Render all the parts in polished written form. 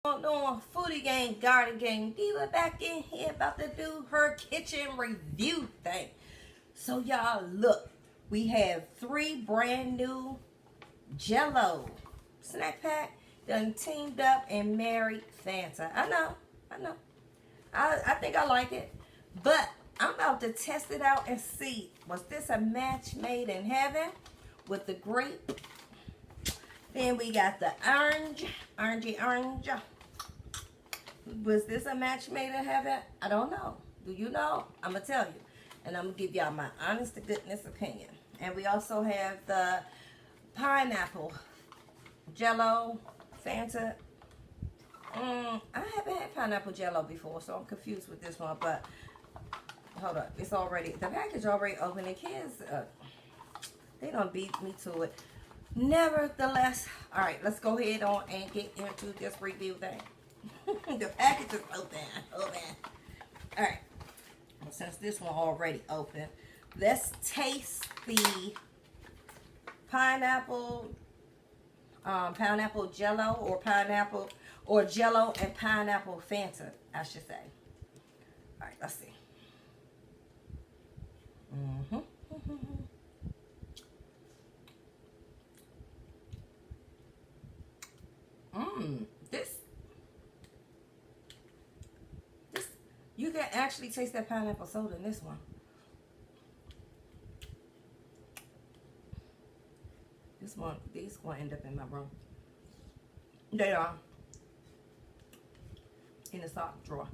Doing foodie gang, garden gang. Diva back in here about to do her kitchen review thing. So y'all look, we have 3 brand new Jello snack pack done teamed up and married Fanta. I know, I know. I think I like it, but I'm about to test it out and see, was this a match made in heaven with the grape? Then we got the orangey orange. Was this a match made in heaven? I don't know. Do you know? I'm going to tell you. And I'm going to give y'all my honest to goodness opinion. And we also have the pineapple Jello Fanta. I haven't had pineapple Jello before, so I'm confused with this one. But hold up. It's already, the package already open. The kids, they don't beat me to it. Nevertheless, all right, let's go ahead on and get into this review thing. The package is open. All right, well, since this one already open, let's taste the pineapple Jello, or pineapple, or Jello and pineapple Fanta, I should say. All right, let's see. This, you can actually taste that pineapple soda in this one. These going to end up in my room. They are in the sock drawer.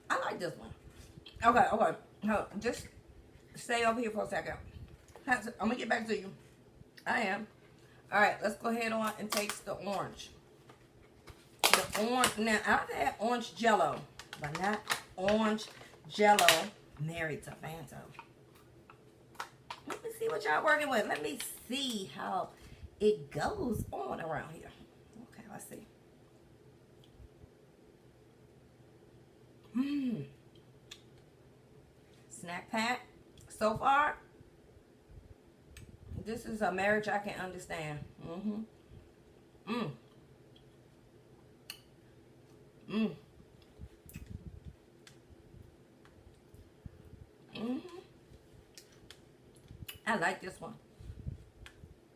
I like this one. Okay. No, just stay over here for a second. I'm gonna get back to you. I am. All right, let's go ahead on and taste the orange. The orange. Now I've had orange Jello, but not orange Jello married to Fanta. Let me see what y'all working with. Let me see how it goes on around here. Okay, let's see. Snack pack. So far, this is a marriage I can understand. I like this one.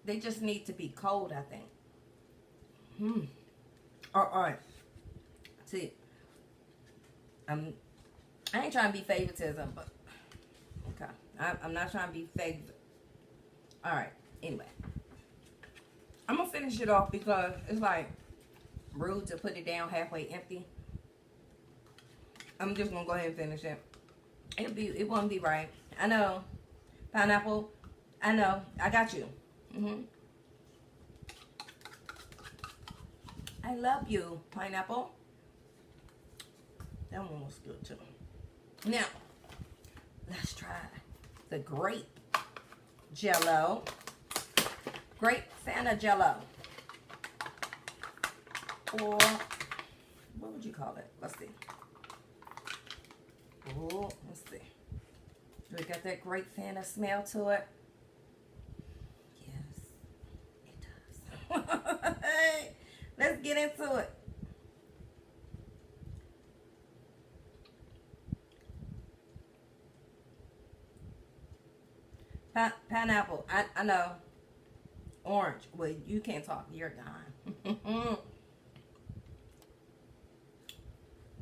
They just need to be cold, I think. All right. See, I ain't trying to be favoritism, but okay. I'm not trying to be favorite. All right. Anyway, I'm gonna finish it off because it's like rude to put it down halfway empty. I'm just gonna go ahead and finish it. It won't be right. I know. Pineapple. I know. I got you. I love you, pineapple. That one was good too. Now, let's try the grape Jello. Grape Fanta Jello. Or, what would you call it? Let's see. Oh, let's see. Do it got that grape Fanta smell to it? Yes, it does. Hey, let's get into it. Pineapple. I know. Orange. Well, you can't talk. You're gone.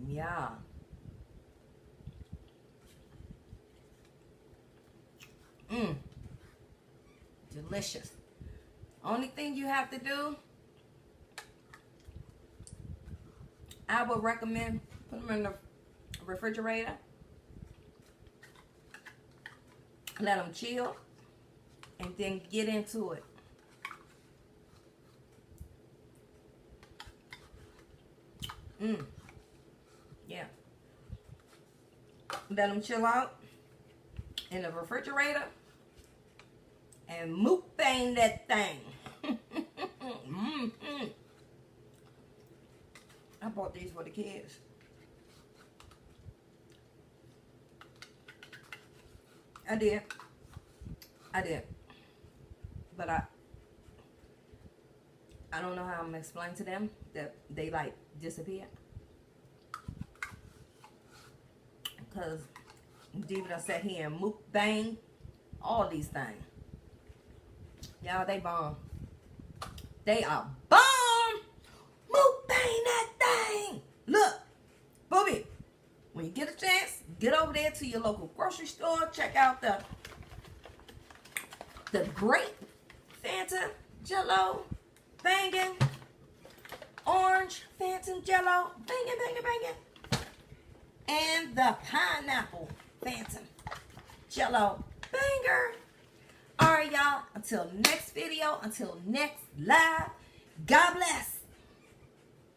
Yeah. Delicious. Only thing you have to do, I would recommend put them in the refrigerator. Let them chill. And then get into it. Yeah. Let them chill out in the refrigerator. And mukbang that thing. I bought these for the kids. I did. But I don't know how I'm gonna explain to them that they like disappear. Because Diva done sat here and mukbang all these things. Y'all, they bomb. They are bomb. Mukbang that thing. Look, booby, when you get a chance, get over there to your local grocery store. Check out the grape Fanta Jello banging, orange Fanta Jello banging, banging, banging, and the pineapple Fanta Jello banger. All right, y'all. Until next video, until next live. God bless.